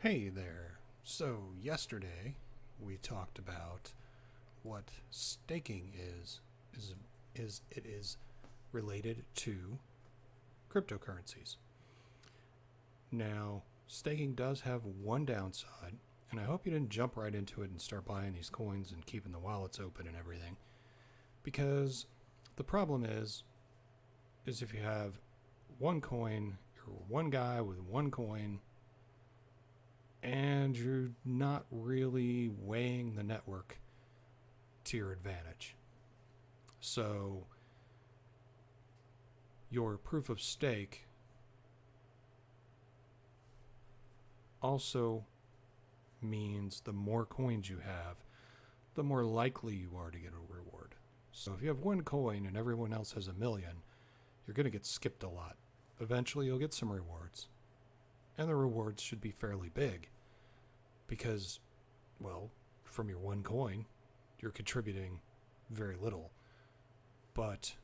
Hey there. So, yesterday we talked about what staking it is related to cryptocurrencies. Now, staking does have one downside, and I hope you didn't jump right into it and start buying these coins and keeping the wallets open and everything, because the problem is if you have one coin or one guy with one coin and you're not really weighing the network to your advantage. So your proof of stake also means the more coins you have, the more likely you are to get a reward. So if you have one coin and everyone else has 1,000,000, you're going to get skipped a lot. Eventually you'll get some rewards. And the rewards should be fairly big because, well, from your one coin, you're contributing very little. But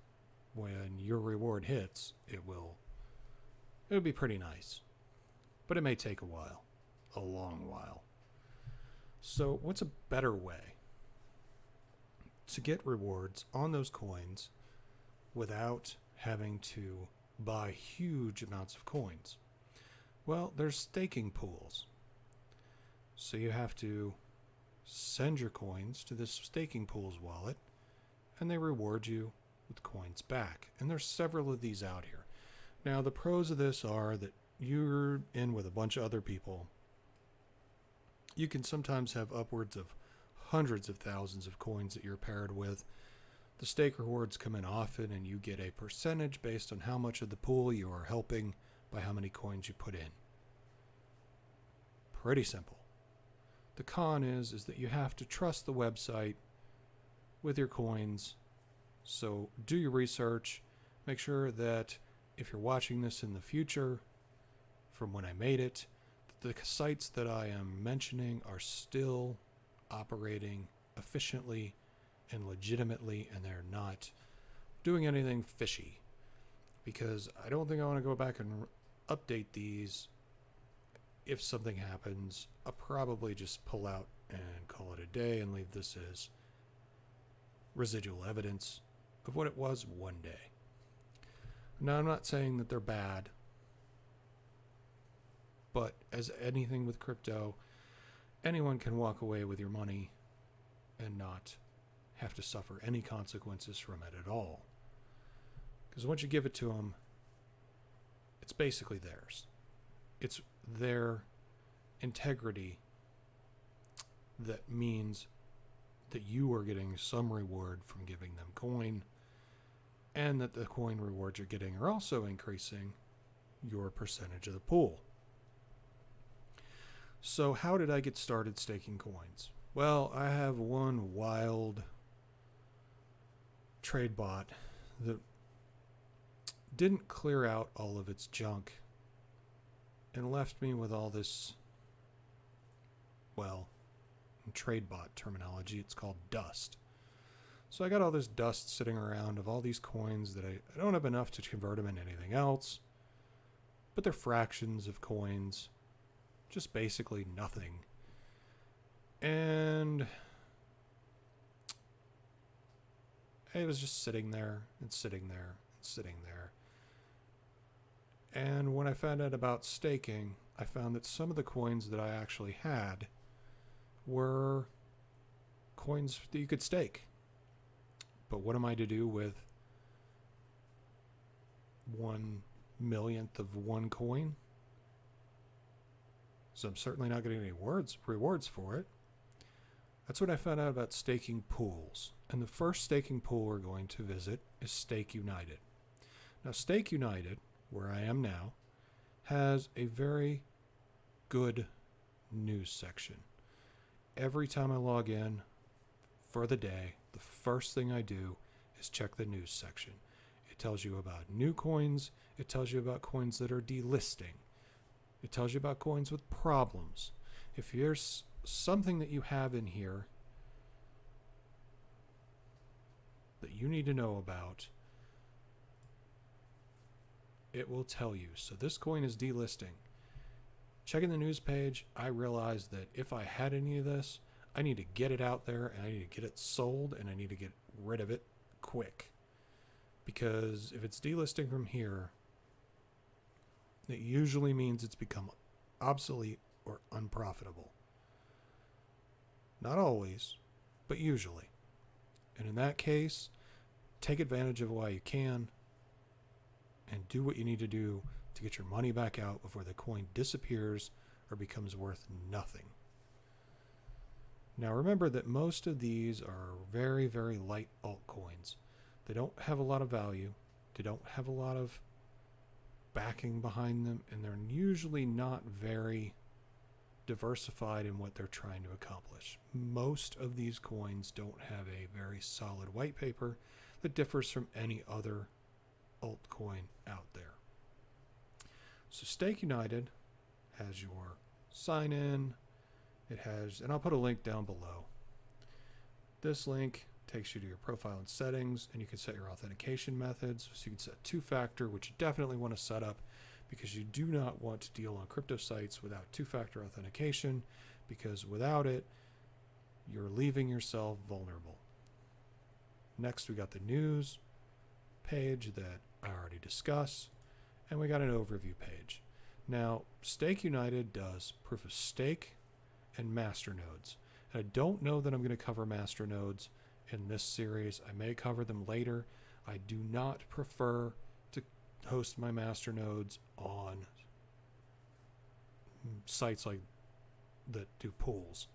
when your reward hits, it'll be pretty nice. But it may take a while, a long while. So what's a better way to get rewards on those coins without having to buy huge amounts of coins? Well, there's staking pools. So you have to send your coins to this staking pool's wallet, and they reward you with coins back. And there's several of these out here. Now, the pros of this are that you're in with a bunch of other people. You can sometimes have upwards of hundreds of thousands of coins that you're paired with. The stake rewards come in often, and you get a percentage based on how much of the pool you are helping by how many coins you put in. Pretty simple. The con is that you have to trust the website with your coins. So do your research. Make sure that if you're watching this in the future, from when I made it, the sites that I am mentioning are still operating efficiently and legitimately, and they're not doing anything fishy. Because I don't think I want to go back and update these. If something happens, I'll probably just pull out and call it a day and leave this as residual evidence of what it was one day. Now, I'm not saying that they're bad, but as anything with crypto, anyone can walk away with your money and not have to suffer any consequences from it at all. Because once you give it to them, it's basically theirs. It's their integrity that means that you are getting some reward from giving them coin, and that the coin rewards you're getting are also increasing your percentage of the pool. So how did I get started staking coins? Well, I have one wild trade bot that didn't clear out all of its junk and left me with all this, well, in trade bot terminology, it's called dust. So I got all this dust sitting around of all these coins that I don't have enough to convert them into anything else, but they're fractions of coins, just basically nothing. And it was just sitting there and sitting there and sitting there. And when I found out about staking, I found that some of the coins that I actually had were coins that you could stake. But what am I to do with 1/1,000,000th of one coin? So I'm certainly not getting any rewards for it. That's what I found out about staking pools. And the first staking pool we're going to visit is Stake United. Now, Stake United, where I am now, has a very good news section. Every time I log in for the day, the first thing I do is check the news section. It tells you about new coins. It tells you about coins that are delisting. It tells you about coins with problems. If there's something that you have in here that you need to know about, it will tell you. So this coin is delisting. Checking the news page, I realized that if I had any of this, I need to get it out there and I need to get it sold and I need to get rid of it quick. Because if it's delisting from here, it usually means it's become obsolete or unprofitable. Not always, but usually. And in that case, take advantage of it while you can and do what you need to do to get your money back out before the coin disappears or becomes worth nothing. Now remember that most of these are very, very light altcoins. They don't have a lot of value. They don't have a lot of backing behind them, and they're usually not very diversified in what they're trying to accomplish. Most of these coins don't have a very solid white paper that differs from any other altcoin out there. So Stake United has your sign in. It has, and I'll put a link down below. This link takes you to your profile and settings, and you can set your authentication methods. So you can set two-factor, which you definitely want to set up because you do not want to deal on crypto sites without two-factor authentication, because without it, you're leaving yourself vulnerable. Next, we got the news page that I already discussed, and we got an overview page. Now, Stake United does proof of stake and masternodes. And I don't know that I'm going to cover masternodes in this series. I may cover them later. I do not prefer to host my masternodes on sites like that do pools.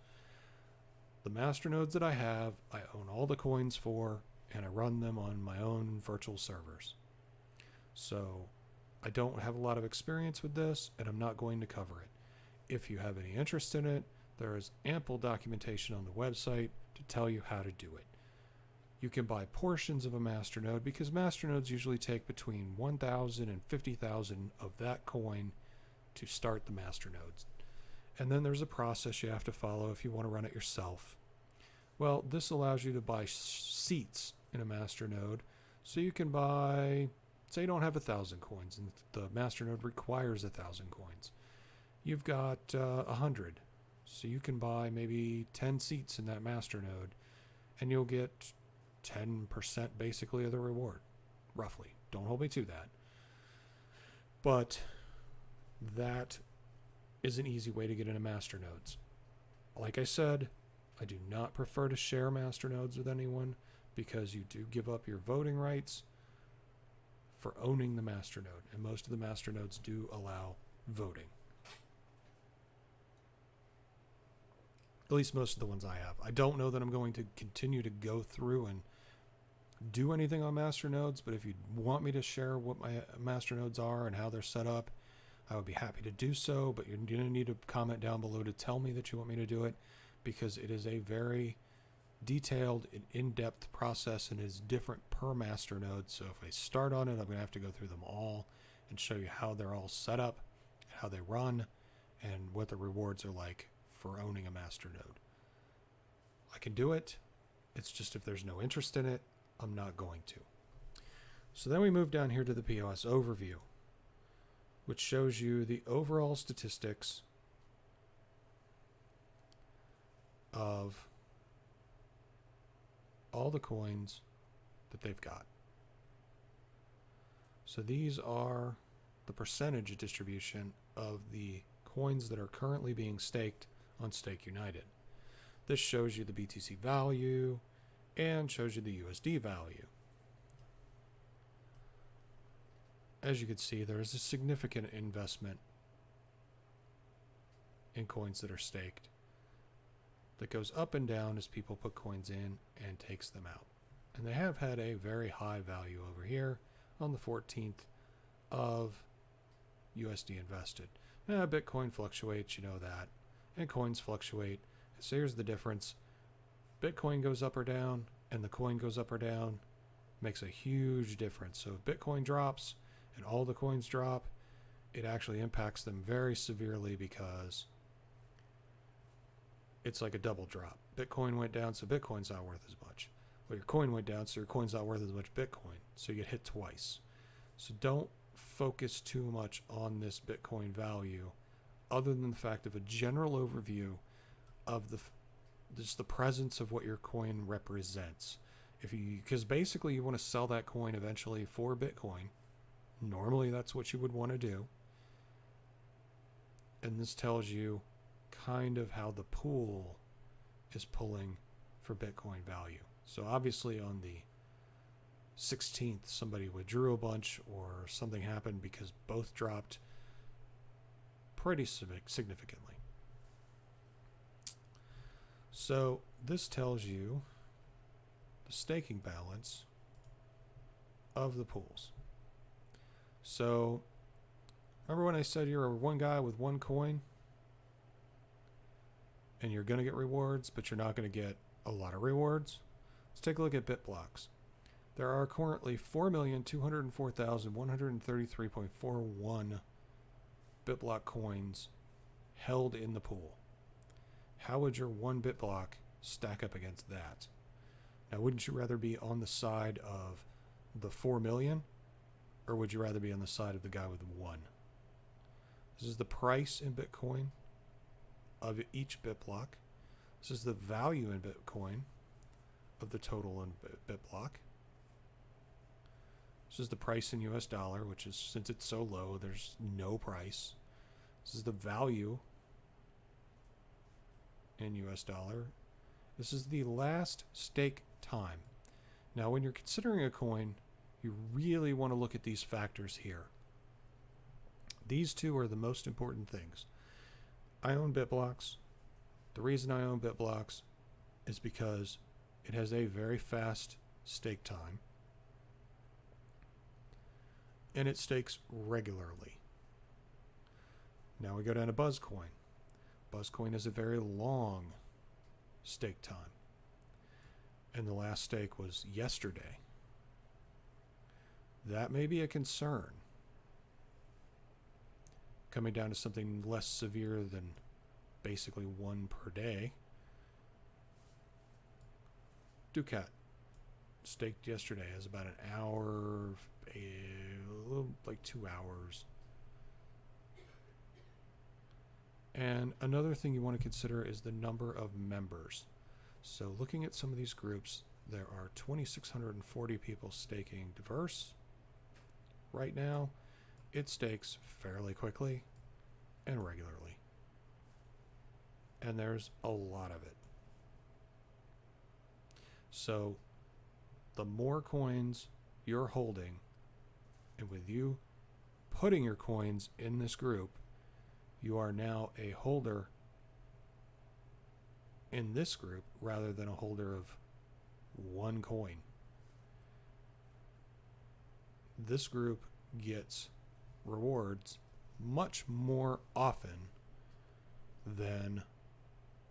The masternodes that I have, I own all the coins for, and I run them on my own virtual servers. So I don't have a lot of experience with this, and I'm not going to cover it. If you have any interest in it, there is ample documentation on the website to tell you how to do it. You can buy portions of a masternode because masternodes usually take between 1,000 and 50,000 of that coin to start the masternodes. And then there's a process you have to follow if you want to run it yourself. Well, this allows you to buy seats in a masternode. So you can buy, say you don't have 1,000 coins and the masternode requires 1,000 coins. You've got 100. So you can buy maybe 10 seats in that masternode and you'll get 10% basically of the reward, roughly. Don't hold me to that. But that is an easy way to get into masternodes. Like I said, I do not prefer to share masternodes with anyone because you do give up your voting rights for owning the masternode, and most of the masternodes do allow voting. At least most of the ones I have. I don't know that I'm going to continue to go through and do anything on masternodes, but if you want me to share what my masternodes are and how they're set up, I would be happy to do so, but you're going to need to comment down below to tell me that you want me to do it, because it is a very detailed and in-depth process and is different per masternode. So if I start on it, I'm going to have to go through them all and show you how they're all set up, how they run, and what the rewards are like for owning a masternode. I can do it. It's just if there's no interest in it, I'm not going to. So then we move down here to the POS overview, which shows you the overall statistics of all the coins that they've got. So these are the percentage distribution of the coins that are currently being staked on Stake United. This shows you the BTC value and shows you the USD value. As you can see, there is a significant investment in coins that are staked that goes up and down as people put coins in and takes them out. And they have had a very high value over here on the 14th of USD invested. Now, Bitcoin fluctuates, you know that, and coins fluctuate. So here's the difference. Bitcoin goes up or down, and the coin goes up or down. Makes a huge difference. So if Bitcoin drops and all the coins drop, it actually impacts them very severely because it's like a double drop. Bitcoin went down, so Bitcoin's not worth as much. Well, your coin went down, so your coin's not worth as much Bitcoin. So you get hit twice. So don't focus too much on this Bitcoin value other than the fact of a general overview of just the presence of what your coin represents. Because basically you want to sell that coin eventually for Bitcoin. Normally that's what you would want to do. And this tells you kind of how the pool is pulling for Bitcoin value. So obviously on the 16th, somebody withdrew a bunch or something happened because both dropped pretty significantly. So this tells you the staking balance of the pools. So remember when I said you're one guy with one coin and you're going to get rewards, but you're not going to get a lot of rewards? Let's take a look at BitBlocks. There are currently 4,204,133.41 BitBlock coins held in the pool. How would your one BitBlock stack up against that? Now, wouldn't you rather be on the side of the 4 million, or would you rather be on the side of the guy with one? This is the price in Bitcoin of each BitBlock. This is the value in Bitcoin of the total in BitBlock. This is the price in US dollar, which is, since it's so low, there's no price. This is the value in US dollar. This is the last stake time. Now, when you're considering a coin, you really want to look at these factors here. These two are the most important things. I own BitBlocks. The reason I own BitBlocks is because it has a very fast stake time. And it stakes regularly. Now we go down to Buzzcoin. Buzzcoin has a very long stake time. And the last stake was yesterday. That may be a concern. Coming down to something less severe than basically one per day. Ducat staked yesterday, has about an hour, like 2 hours. And another thing you want to consider is the number of members. So looking at some of these groups, there are 2,640 people staking diverse. Right now, it stakes fairly quickly and regularly. And there's a lot of it. So the more coins you're holding, and with you putting your coins in this group, you are now a holder in this group rather than a holder of one coin. This group gets rewards much more often than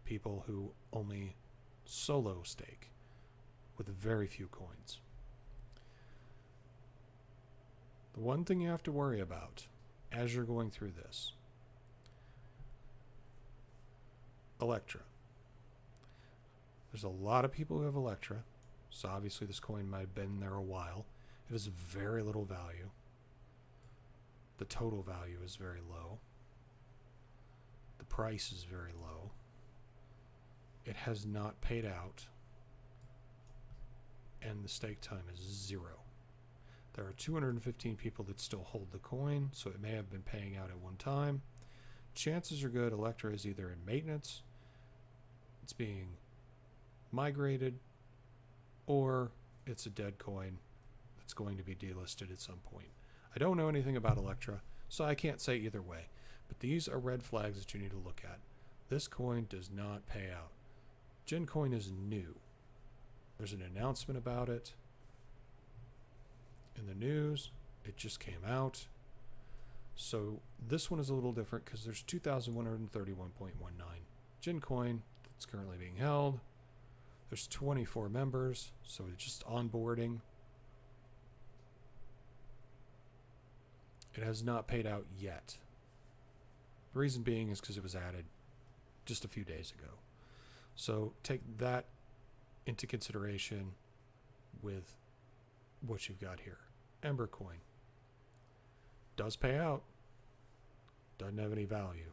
people who only solo stake with very few coins. The one thing you have to worry about as you're going through this, Electra. There's a lot of people who have Electra, so obviously this coin might have been there a while. It has very little value. The total value is very low. The price is very low. It has not paid out. And the stake time is 0. There are 215 people that still hold the coin, so it may have been paying out at one time. Chances are good Electra is either in maintenance, it's being migrated, or it's a dead coin that's going to be delisted at some point. I don't know anything about Electra, so I can't say either way, but these are red flags that you need to look at. This coin does not pay out. Gencoin is new. There's an announcement about it in the news. It just came out. So this one is a little different because there's 2,131.19 Gencoin that's currently being held. There's 24 members, so it's just onboarding. It has not paid out yet. The reason being is because it was added just a few days ago. So take that into consideration with what you've got here. Embercoin does pay out, doesn't have any value.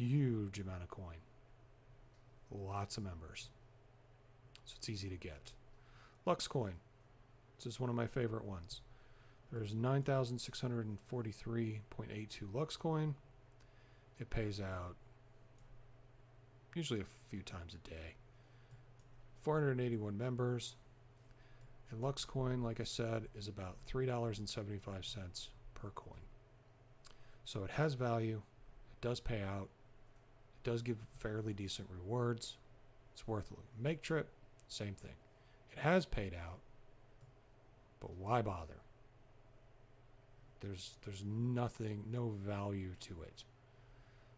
huge amount of coin. Lots of members. So it's easy to get. Lux coin. This is one of my favorite ones. There's 9,643.82 Lux coin. It pays out usually a few times a day. 481 members. And Lux coin, like I said, is about $3.75 per coin. So it has value. It does pay out. It does give fairly decent rewards. It's worth it. Make trip, same thing. It has paid out, but why bother? There's nothing, no value to it.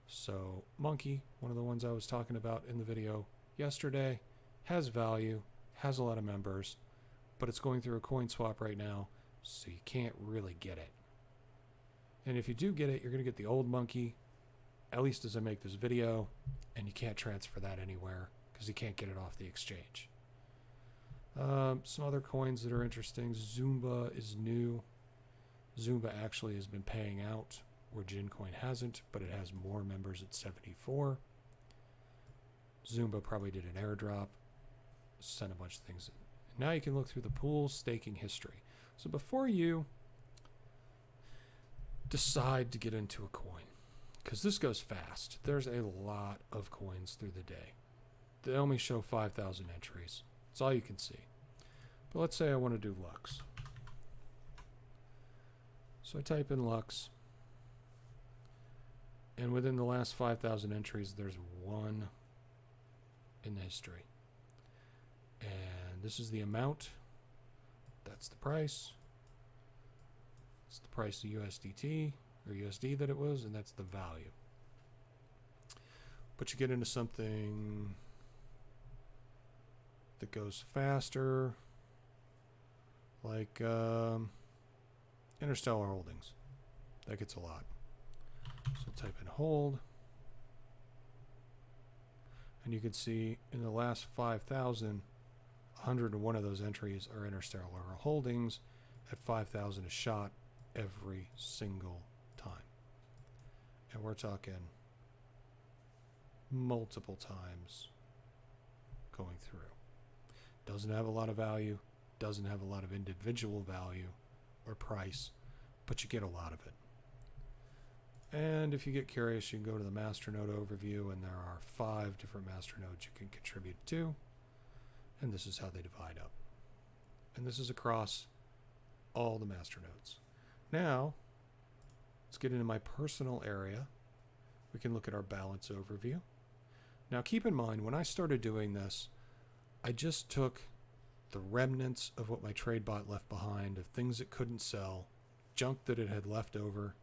So Monkey, one of the ones I was talking about in the video yesterday, has value, has a lot of members, but it's going through a coin swap right now, so you can't really get it. And if you do get it, you're going to get the old Monkey, at least as I make this video, and you can't transfer that anywhere because you can't get it off the exchange. Some other coins that are interesting. Zumba is new. Zumba actually has been paying out where Jincoin hasn't, but it has more members at 74. Zumba probably did an airdrop, sent a bunch of things in. Now you can look through the pool staking history. So before you decide to get into a coin, because this goes fast, there's a lot of coins through the day. They only show 5,000 entries. That's all you can see. But let's say I want to do Lux. So I type in Lux, and within the last 5,000 entries, there's one in the history. And this is the amount. That's the price. It's the price of USDT or USD that it was, and that's the value. But you get into something that goes faster, like Interstellar Holdings. That gets a lot. So type in hold, and you can see in the last 5,000, 101 of those entries are Interstellar Holdings at 5,000 a shot every single time. And we're talking multiple times going through. Doesn't have a lot of value, doesn't have a lot of individual value or price, but you get a lot of it. And if you get curious, you can go to the Masternode Overview, and there are 5 different masternodes you can contribute to, and this is how they divide up. And this is across all the masternodes. Now, let's get into my personal area. We can look at our balance overview. Now keep in mind, when I started doing this, I just took the remnants of what my trade bot left behind, of things it couldn't sell, junk that it had left over,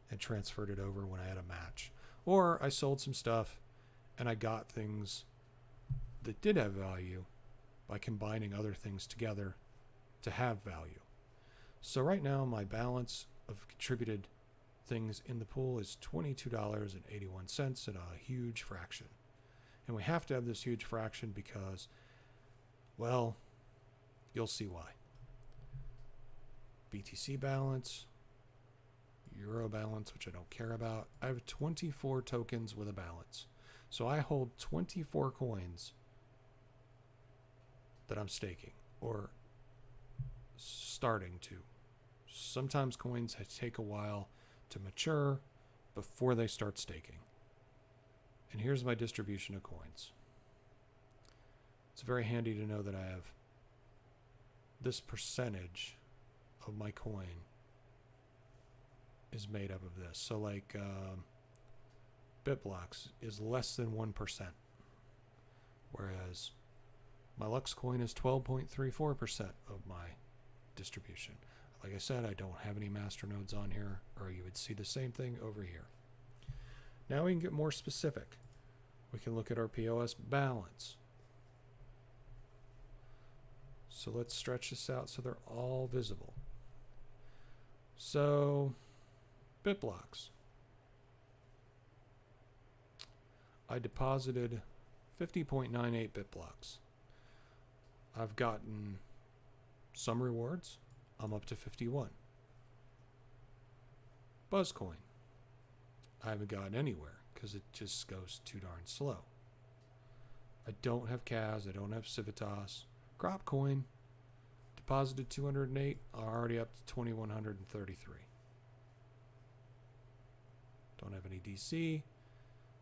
and transferred it over when I had a match. Or I sold some stuff and I got things that did have value by combining other things together to have value. So right now my balance of contributed things in the pool is $22.81 and a huge fraction. And we have to have this huge fraction because, well, you'll see why. BTC balance, Euro balance, which I don't care about. I have 24 tokens with a balance. So I hold 24 coins that I'm staking or starting to. Sometimes coins take a while to mature before they start staking. And here's my distribution of coins. It's very handy to know that I have this percentage of my coin is made up of this. So like BitBlocks is less than 1%, whereas my Lux coin is 12.34% of my distribution. Like I said, I don't have any masternodes on here, or you would see the same thing over here. Now we can get more specific. We can look at our POS balance. So let's stretch this out so they're all visible. So BitBlocks. I deposited 50.98 BitBlocks. I've gotten some rewards. I'm up to 51. Buzzcoin. I haven't gotten anywhere. because it just goes too darn slow. I don't have CAS. I don't have Civitas. Crop coin. Deposited 208. Already up to 2,133. Don't have any DC,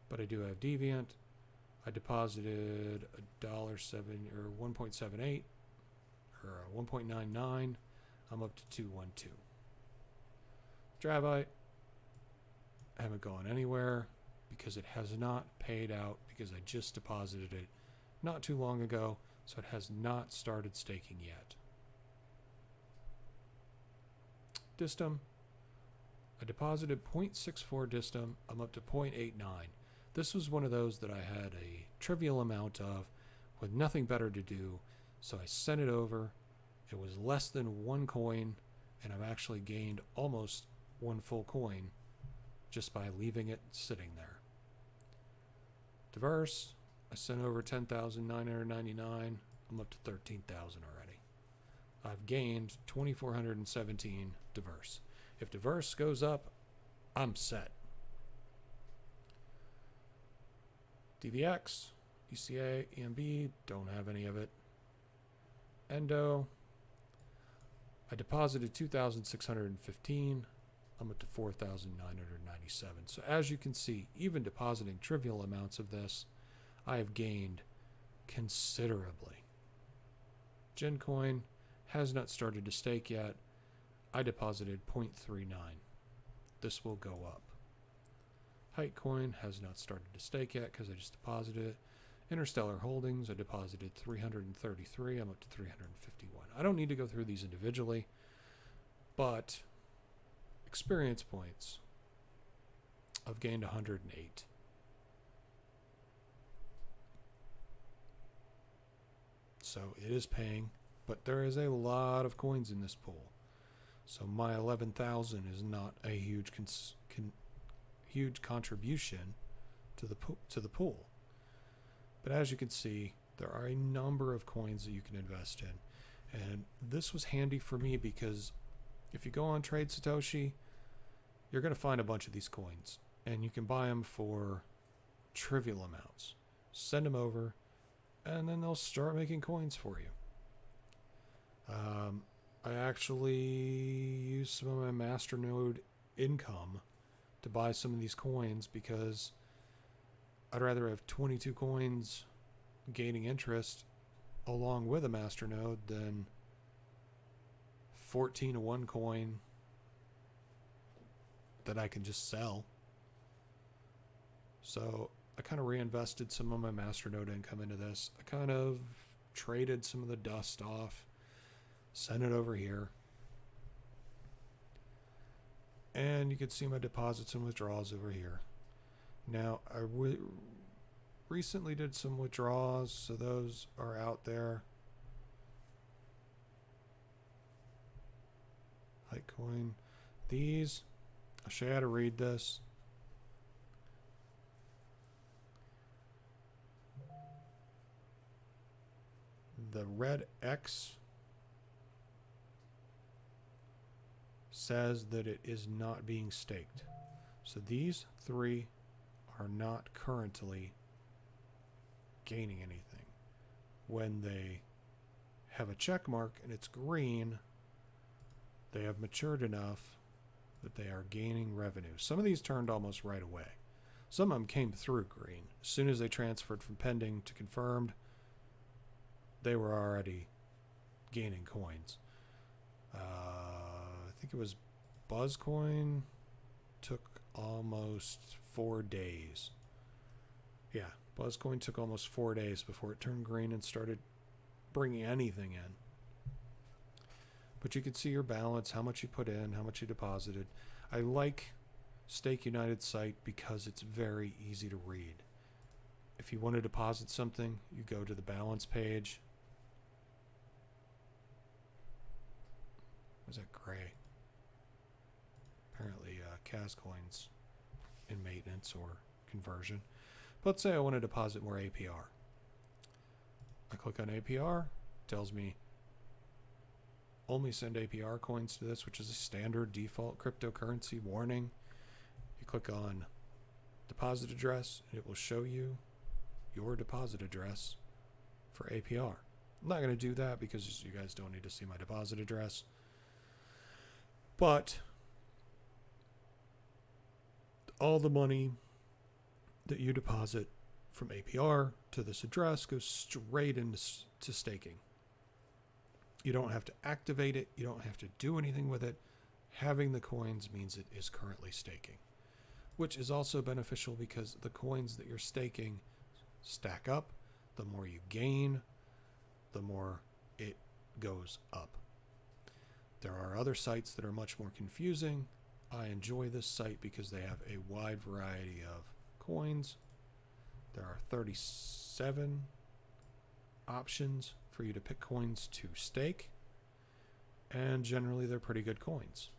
but I do have Deviant. I deposited $1.7 or 1.78 or 1.99. I'm up to 212. Dravite. Haven't gone anywhere because it has not paid out because I just deposited it not too long ago, so it has not started staking yet. Distum. I deposited 0.64 Distum. I'm up to 0.89. This was one of those that I had a trivial amount of with nothing better to do, so I sent it over. It was less than 1 coin, and I've actually gained almost 1 full coin just by leaving it sitting there. Diverse, I sent over 10,999. I'm up to 13,000 already. I've gained 2,417 diverse. If diverse goes up, I'm set. DVX, ECA, EMB, don't have any of it. Endo, I deposited 2,615. I'm up to 4,997. So as you can see, even depositing trivial amounts of this, I have gained considerably. Gencoin has not started to stake yet. I deposited 0.39. This will go up. Hitecoin has not started to stake yet because I just deposited it. Interstellar Holdings, I deposited 333. I'm up to 351. I don't need to go through these individually, but experience points, I've gained 108. So it is paying, but there is a lot of coins in this pool. So my 11,000 is not a huge huge contribution to the pool. But as you can see, there are a number of coins that you can invest in. And this was handy for me because if you go on Trade Satoshi, you're going to find a bunch of these coins. And you can buy them for trivial amounts. Send them over, and then they'll start making coins for you. I actually used some of my Masternode income to buy some of these coins because I'd rather have 22 coins gaining interest along with a Masternode than 14 of one coin that I can just sell. So I kind of reinvested some of my Masternode income into this. I kind of traded some of the dust off, sent it over here. And you can see my deposits and withdrawals over here. Now, I recently did some withdrawals, so those are out there. Litecoin. These, I'll show you how to read this. The red X says that it is not being staked. So these three are not currently gaining anything. When they have a check mark and it's green, they have matured enough that they are gaining revenue. Some of these turned almost right away. Some of them came through green. As soon as they transferred from pending to confirmed, they were already gaining coins. I think it was Buzzcoin took almost 4 days. Yeah, Buzzcoin took almost 4 days before it turned green and started bringing anything in. But you could see your balance, how much you put in, how much you deposited. I like Stake United site because it's very easy to read. If you want to deposit something, you go to the balance page. Was that gray? Apparently CAS coins in maintenance or conversion. But let's say I want to deposit more APR. I click on APR, tells me only send APR coins to this, which is a standard default cryptocurrency warning. You click on deposit address, and it will show you your deposit address for APR. I'm not going to do that because you guys don't need to see my deposit address. But all the money that you deposit from APR to this address goes straight into staking. You don't have to activate it. You don't have to do anything with it. Having the coins means it is currently staking, which is also beneficial because the coins that you're staking stack up. The more you gain, the more it goes up. There are other sites that are much more confusing. I enjoy this site because they have a wide variety of coins. There are 37 options for you to pick coins to stake, and generally they're pretty good coins.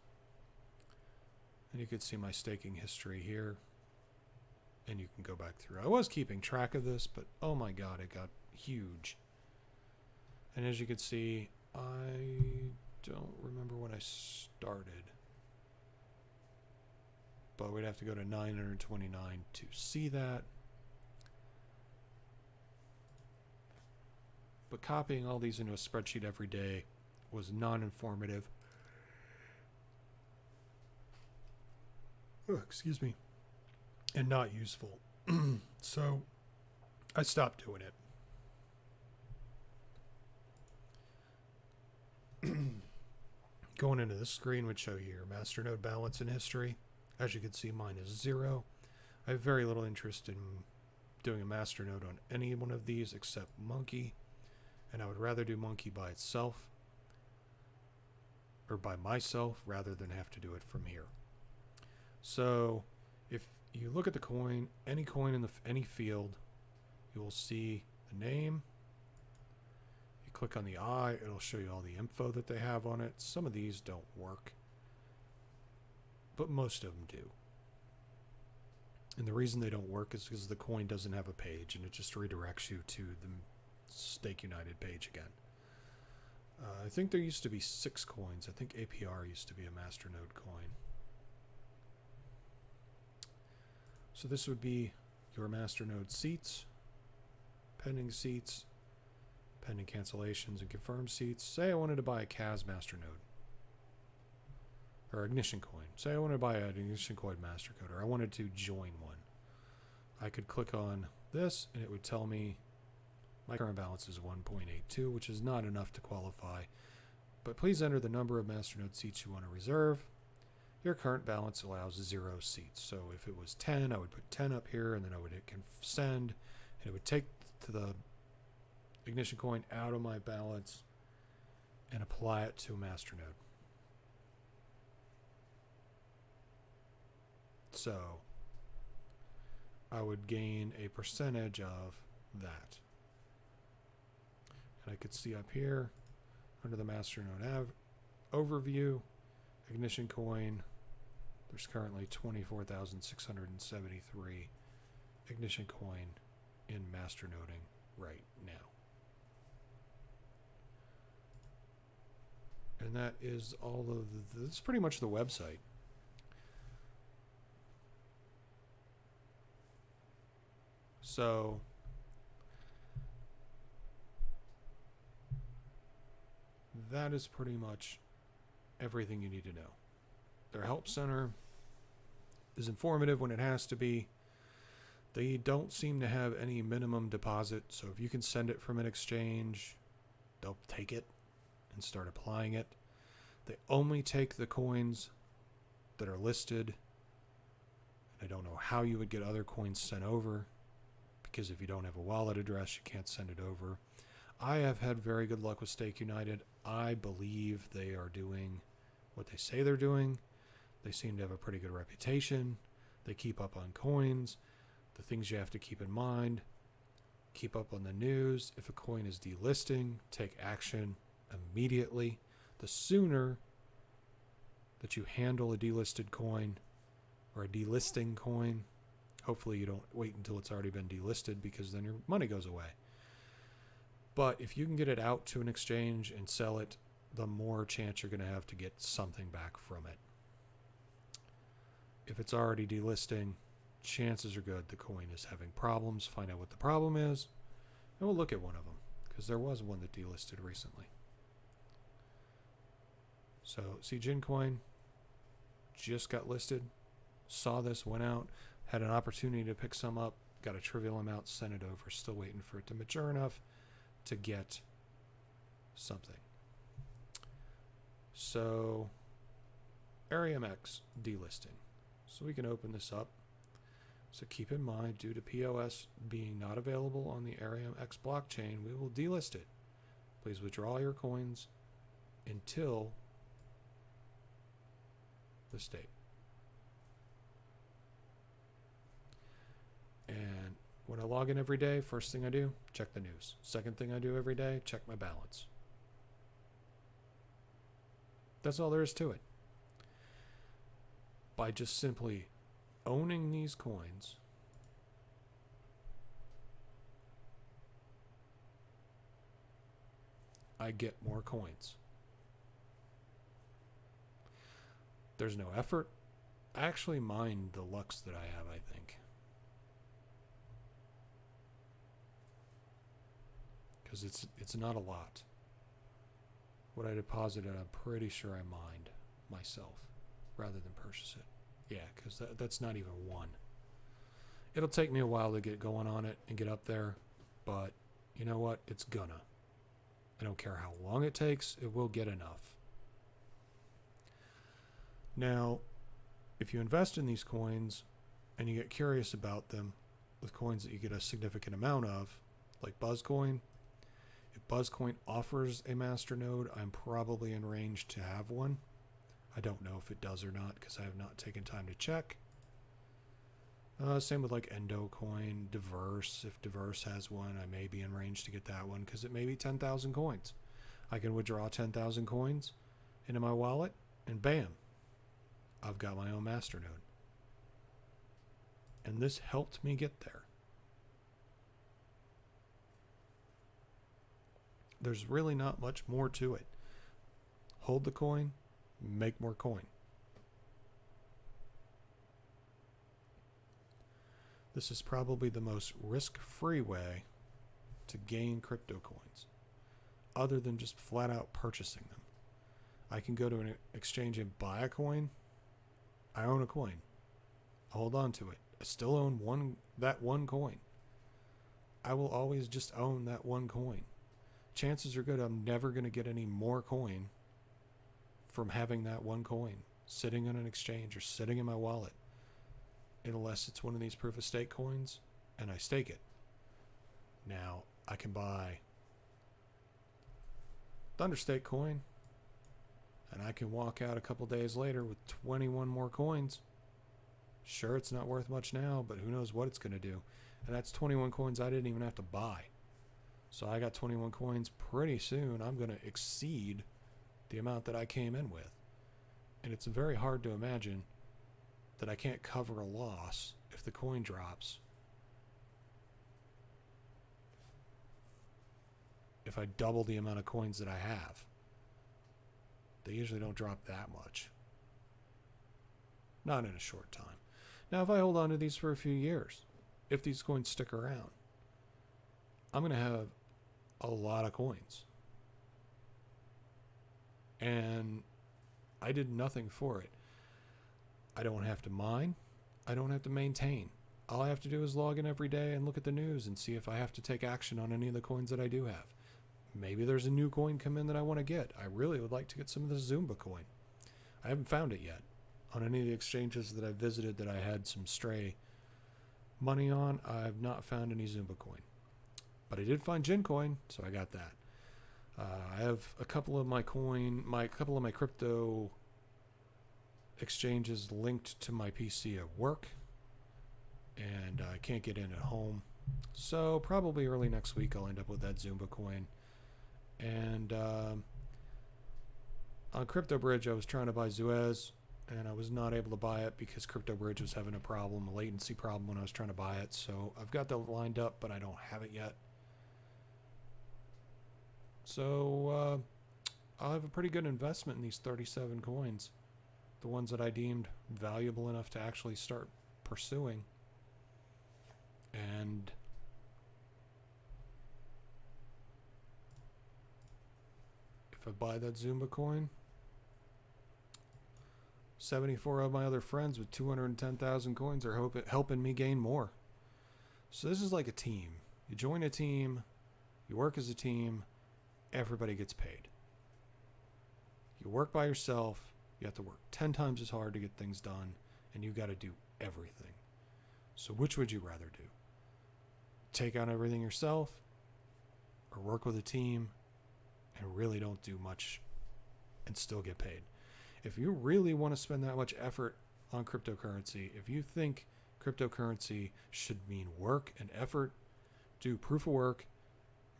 And you can see my staking history here, and you can go back through. I was keeping track of this, but oh my god, it got huge. And as you can see, I don't remember when I started, but we'd have to go to 929 to see that. But copying all these into a spreadsheet every day was non-informative. Oh, excuse me. And not useful. So I stopped doing it. Going into this screen would show you your Masternode balance and history. As you can see, mine is 0. I have very little interest in doing a Masternode on any one of these except Monkey. And I would rather do Monkey by itself, or by myself, rather than have to do it from here. So if you look at the coin, any coin in any field, you will see the name. You click on the eye, it'll show you all the info that they have on it. Some of these don't work, but most of them do. And the reason they don't work is because the coin doesn't have a page, and it just redirects you to the Stake United page again. I think there used to be 6 coins. I think APR used to be a Masternode coin. So this would be your Masternode seats, pending cancellations, and confirmed seats. Say I wanted to buy a CAS Masternode, or Ignition coin. Say I wanted to buy an Ignition coin Mastercode, or I wanted to join one. I could click on this, and it would tell me my current balance is 1.82, which is not enough to qualify. But please enter the number of Masternode seats you want to reserve. Your current balance allows 0 seats. So if it was 10, I would put 10 up here, and then I would hit send, and it would take the Ignition coin out of my balance and apply it to a Masternode. So I would gain a percentage of that. And I could see up here under the Masternode Overview, Ignition coin, there's currently 24,673 Ignition coin in Masternoding right now. And that is all of that's pretty much the website. So that is pretty much everything you need to know. Their help center is informative when it has to be. They don't seem to have any minimum deposit, so if you can send it from an exchange, they'll take it and start applying it. They only take the coins that are listed. I don't know how you would get other coins sent over, because if you don't have a wallet address, you can't send it over. I have had very good luck with Stake United. I believe they are doing what they say they're doing. They seem to have a pretty good reputation. They keep up on coins. The things you have to keep in mind: keep up on the news. If a coin is delisting, take action immediately. The sooner that you handle a delisted coin or a delisting coin, hopefully you don't wait until it's already been delisted, because then your money goes away. But if you can get it out to an exchange and sell it, the more chance you're going to have to get something back from it. If it's already delisting, chances are good the coin is having problems. Find out what the problem is, and we'll look at one of them, because there was one that delisted recently. So, see, Jin coin just got listed. Saw this, went out, had an opportunity to pick some up, got a trivial amount, sent it over. Still waiting for it to mature enough to get something. So, AriumX delisting. So we can open this up. So keep in mind, due to POS being not available on the AriumX blockchain, we will delist it. Please withdraw your coins until this date. And when I log in every day, first thing I do, check the news. Second thing I do every day, check my balance. That's all there is to it. By just simply owning these coins, I get more coins. There's no effort. I actually mine the Lux that I have, I think. Because it's not a lot. What I deposited, I'm pretty sure I mined myself rather than purchase it. Yeah, because that's not even one. It'll take me a while to get going on it and get up there, but you know what? It's gonna. I don't care how long it takes, it will get enough. Now, if you invest in these coins and you get curious about them with coins that you get a significant amount of, like Buzzcoin, if Buzzcoin offers a Masternode, I'm probably in range to have one. I don't know if it does or not because I have not taken time to check. Same with like EndoCoin, Diverse. If Diverse has one, I may be in range to get that one because it may be 10,000 coins. I can withdraw 10,000 coins into my wallet and bam, I've got my own Masternode. And this helped me get there. There's really not much more to it. Hold the coin, make more coin. This is probably the most risk-free way to gain crypto coins, other than just flat out purchasing them. I can go to an exchange and buy a coin. I own a coin. I hold on to it. I still own that one coin. I will always just own that one coin. Chances are good I'm never going to get any more coin from having that one coin sitting on an exchange or sitting in my wallet, unless it's one of these proof of stake coins and I stake it. Now I can buy Thunderstake coin and I can walk out a couple days later with 21 more coins. Sure, it's not worth much now, but who knows what it's going to do. And that's 21 coins I didn't even have to buy. So I got 21 coins. Pretty soon I'm going to exceed the amount that I came in with. And it's very hard to imagine that I can't cover a loss if the coin drops. If I double the amount of coins that I have. They usually don't drop that much. Not in a short time. Now if I hold on to these for a few years, if these coins stick around, I'm going to have a lot of coins. And I did nothing for it. I don't have to mine. I don't have to maintain. All I have to do is log in every day and look at the news and see if I have to take action on any of the coins that I do have. Maybe there's a new coin come in that I want to get. I really would like to get some of the Zumba coin. I haven't found it yet. On any of the exchanges that I visited that I had some stray money on, I have not found any Zumba coin. But I did find Jin coin, so I got that. I have a couple of my crypto exchanges linked to my PC at work, and I can't get in at home. So probably early next week I'll end up with that Zumba coin. And on CryptoBridge I was trying to buy Zuez, and I was not able to buy it because CryptoBridge was having a latency problem when I was trying to buy it. So I've got that lined up, but I don't have it yet. So I'll have a pretty good investment in these 37 coins. The ones that I deemed valuable enough to actually start pursuing. And if I buy that Zumba coin, 74 of my other friends with 210,000 coins are helping me gain more. So this is like a team. You join a team, you work as a team, everybody gets paid. You work by yourself, you have to work 10 times as hard to get things done, and you got to do everything. So which would you rather do? Take on everything yourself, or work with a team and really don't do much and still get paid? If you really want to spend that much effort on cryptocurrency, if you think cryptocurrency should mean work and effort, do proof of work,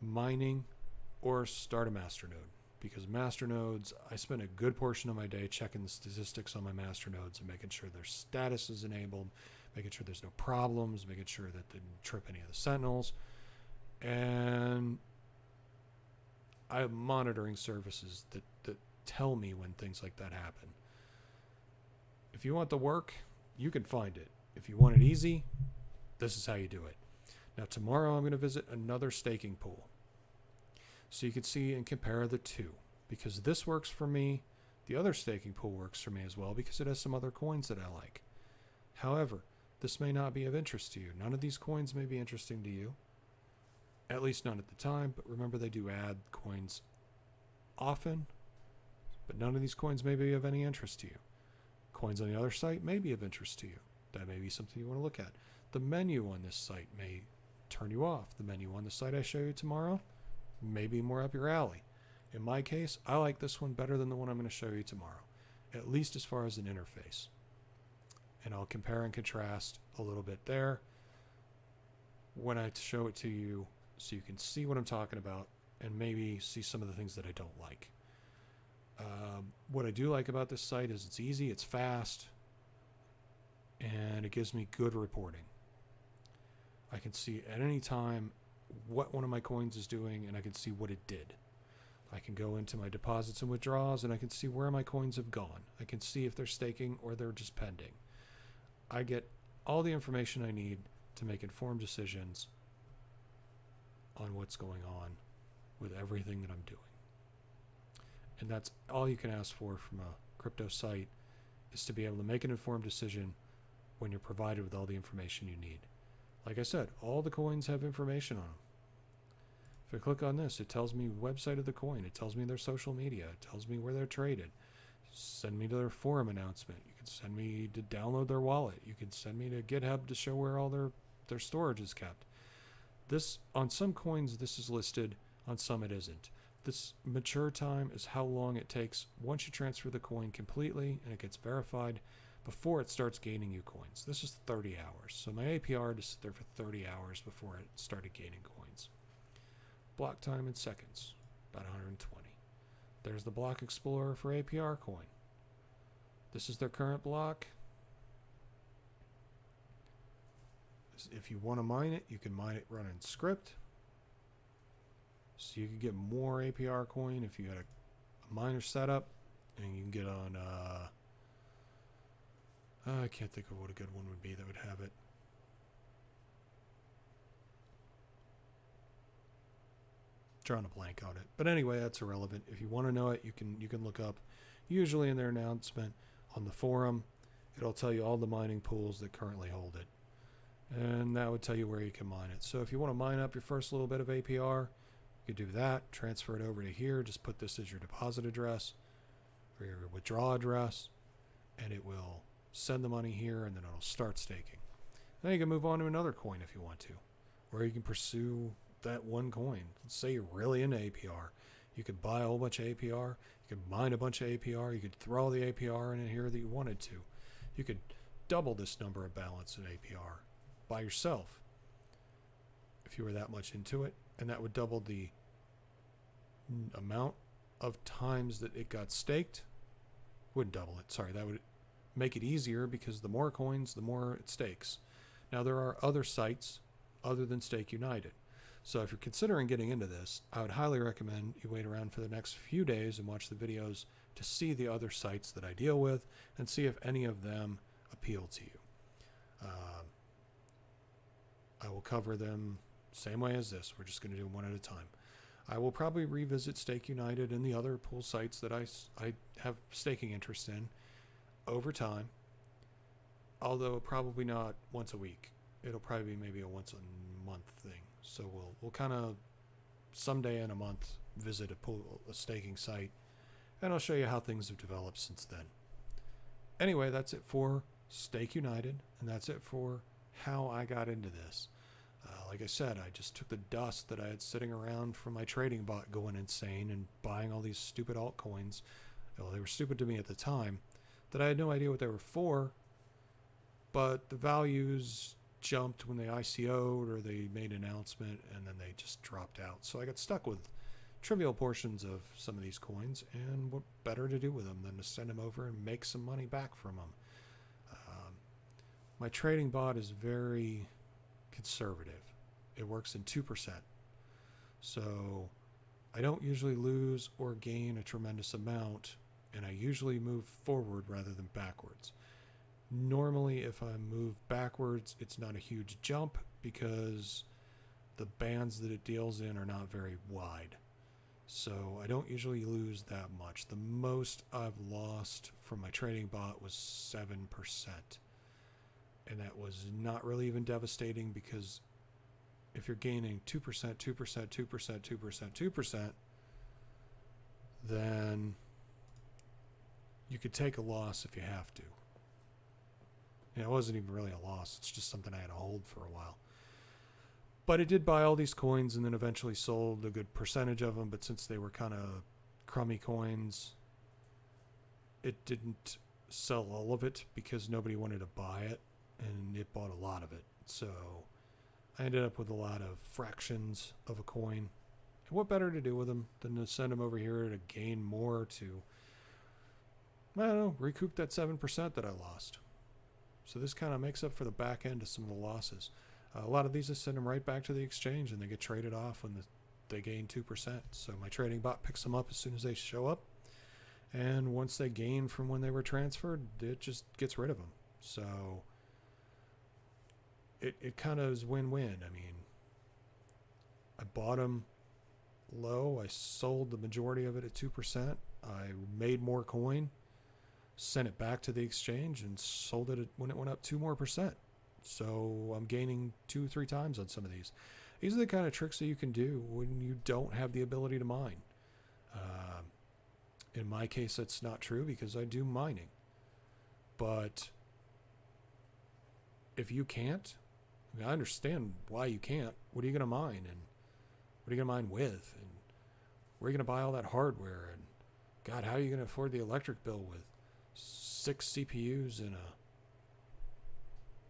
mining, or start a masternode. Because masternodes, I spend a good portion of my day checking the statistics on my masternodes and making sure their status is enabled, making sure there's no problems, making sure that they didn't trip any of the sentinels. And I have monitoring services that tell me when things like that happen. If you want the work, you can find it. If you want it easy, this is how you do it. Now tomorrow I'm going to visit another staking pool, so you can see and compare the two, because this works for me. The other staking pool works for me as well because it has some other coins that I like. However, this may not be of interest to you. None of these coins may be interesting to you, at least not at the time, but remember they do add coins often, but none of these coins may be of any interest to you. Coins on the other site may be of interest to you. That may be something you want to look at. The menu on this site may turn you off. The menu on the site I show you tomorrow may be more up your alley. In my case, I like this one better than the one I'm going to show you tomorrow, at least as far as an interface. And I'll compare and contrast a little bit there when I show it to you, so you can see what I'm talking about and maybe see some of the things that I don't like. What I do like about this site is it's easy, it's fast, and it gives me good reporting. I can see at any time what one of my coins is doing, and I can see what it did. I can go into my deposits and withdrawals, and I can see where my coins have gone. I can see if they're staking or they're just pending. I get all the information I need to make informed decisions on what's going on with everything that I'm doing. And that's all you can ask for from a crypto site, is to be able to make an informed decision when you're provided with all the information you need. Like I said, all the coins have information on them. If I click on this, it tells me website of the coin. It tells me their social media. It tells me where they're traded. Send me to their forum announcement. You can send me to download their wallet. You can send me to GitHub to show where all their storage is kept. This, on some coins, this is listed. On some, it isn't. This mature time is how long it takes once you transfer the coin completely and it gets verified before it starts gaining you coins. This is 30 hours. So my APR had to sit there for 30 hours before it started gaining coins. Block time in seconds, about 120. There's the block explorer for APR coin. This is their current block. If you want to mine it, you can mine it running script. So you can get more APR coin if you had a miner setup, and you can get on, I can't think of what a good one would be that would have it. Drawing a blank on it. But anyway, that's irrelevant. If you want to know it, you can look up, usually in their announcement on the forum, it'll tell you all the mining pools that currently hold it. And that would tell you where you can mine it. So if you want to mine up your first little bit of APR, you could do that, transfer it over to here, just put this as your deposit address or your withdrawal address, and it will send the money here, and then it'll start staking. Then you can move on to another coin if you want to, or you can pursue that one coin. Let's say you're really into APR. You could buy a whole bunch of APR, you could mine a bunch of APR, you could throw all the APR in here that you wanted to. You could double this number of balance in APR by yourself if you were that much into it, and that would double the amount of times that it got staked. Wouldn't double it, sorry, that would make it easier, because the more coins, the more it stakes. Now there are other sites other than Stake United. So if you're considering getting into this, I would highly recommend you wait around for the next few days and watch the videos to see the other sites that I deal with and see if any of them appeal to you. I will cover them same way as this. We're just going to do one at a time. I will probably revisit Stake United and the other pool sites that I have staking interest in over time, although probably not once a week. It'll probably be maybe a once a month thing. So we'll kind of someday in a month visit a staking site, and I'll show you how things have developed since then. Anyway, that's it for Stake United, and that's it for how I got into this. Like I said, I just took the dust that I had sitting around from my trading bot going insane and buying all these stupid altcoins. Well, they were stupid to me at the time, that I had no idea what they were for, but the values jumped when they ICO'd or they made an announcement, and then they just dropped out. So I got stuck with trivial portions of some of these coins, and what better to do with them than to send them over and make some money back from them. My trading bot is very conservative. It works in 2%. So I don't usually lose or gain a tremendous amount, and I usually move forward rather than backwards. Normally, if I move backwards, it's not a huge jump because the bands that it deals in are not very wide. So I don't usually lose that much. The most I've lost from my trading bot was 7%. And that was not really even devastating, because if you're gaining 2%, 2%, 2%, 2%, 2%, then you could take a loss if you have to. And it wasn't even really a loss. It's just something I had to hold for a while. But it did buy all these coins and then eventually sold a good percentage of them. But since they were kind of crummy coins, it didn't sell all of it because nobody wanted to buy it, and it bought a lot of it. So I ended up with a lot of fractions of a coin. And what better to do with them than to send them over here to gain more, to, I don't know, recoup that 7% that I lost. So this kind of makes up for the back end of some of the losses. A lot of these I send them right back to the exchange, and they get traded off when they gain 2%. So my trading bot picks them up as soon as they show up. And once they gain from when they were transferred, it just gets rid of them. So it kind of is win-win. I mean, I bought them low. I sold the majority of it at 2%. I made more coin, sent it back to the exchange, and sold it when it went up 2 more %. So I'm gaining 2-3 times on some of these. These are the kind of tricks that you can do when you don't have the ability to mine. In my case, that's not true because I do mining. But if you can't, I mean, I understand why you can't. What are you going to mine? And what are you going to mine with? And where are you going to buy all that hardware? And God, how are you going to afford the electric bill with 6 CPUs and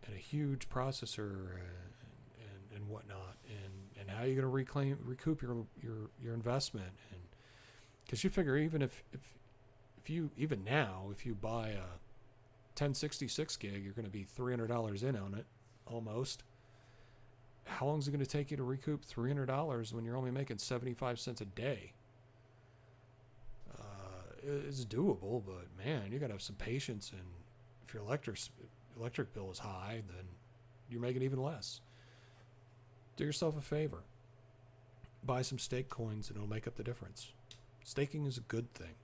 a huge processor and whatnot? And how are you going to recoup your investment? And because you figure even if you buy a 1066 gig, you're going to be $300 in on it almost. How long is it going to take you to recoup $300 when you're only making 75 cents a day? It's doable, but man, you got to have some patience. And if your electric bill is high, then you're making even less. Do yourself a favor. Buy some stake coins and it'll make up the difference. Staking is a good thing.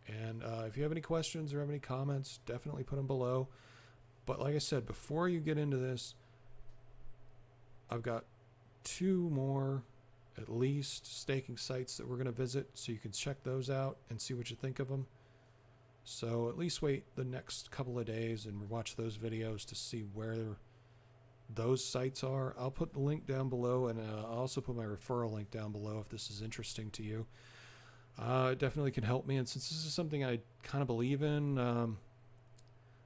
And if you have any questions or have any comments, definitely put them below. But like I said, before you get into this, I've got 2 more at least staking sites that we're going to visit, so you can check those out and see what you think of them. So at least wait the next couple of days and watch those videos to see where those sites are. I'll put the link down below, and I'll also put my referral link down below if this is interesting to you. It definitely can help me, and since this is something I kind of believe in,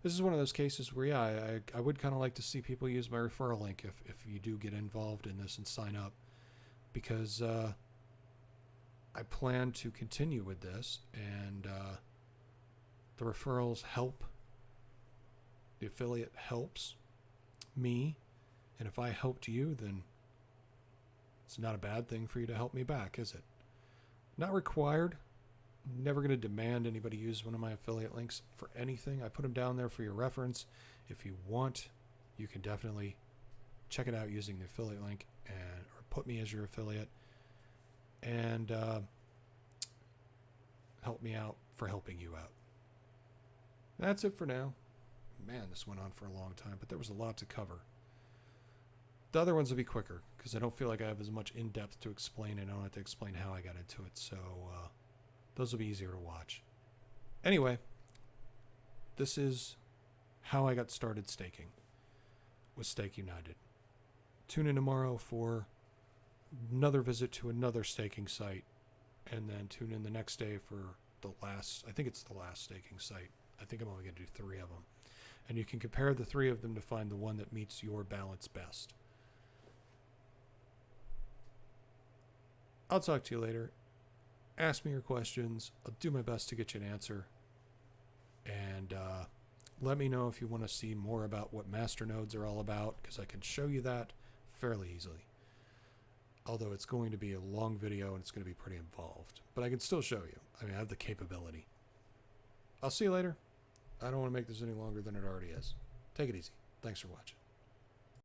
this is one of those cases where, yeah, I would kind of like to see people use my referral link if you do get involved in this and sign up, because I plan to continue with this, and the referrals help. The affiliate helps me, and if I helped you, then it's not a bad thing for you to help me back, is it? Not required. Never going to demand anybody use one of my affiliate links for anything. I put them down there for your reference. If you want, you can definitely check it out using the affiliate link or put me as your affiliate, and help me out for helping you out. That's it for now. Man, this went on for a long time, but there was a lot to cover. The other ones will be quicker because I don't feel like I have as much in-depth to explain, and I don't have to explain how I got into it, so those will be easier to watch. Anyway, this is how I got started staking with Stake United. Tune in tomorrow for another visit to another staking site, and then tune in the next day for I think it's the last staking site. I think I'm only going to do 3 of them. And you can compare the 3 of them to find the one that meets your balance best. I'll talk to you later. Ask me your questions. I'll do my best to get you an answer. And let me know if you want to see more about what masternodes are all about, because I can show you that fairly easily. Although it's going to be a long video and it's going to be pretty involved. But I can still show you. I mean, I have the capability. I'll see you later. I don't want to make this any longer than it already is. Take it easy. Thanks for watching.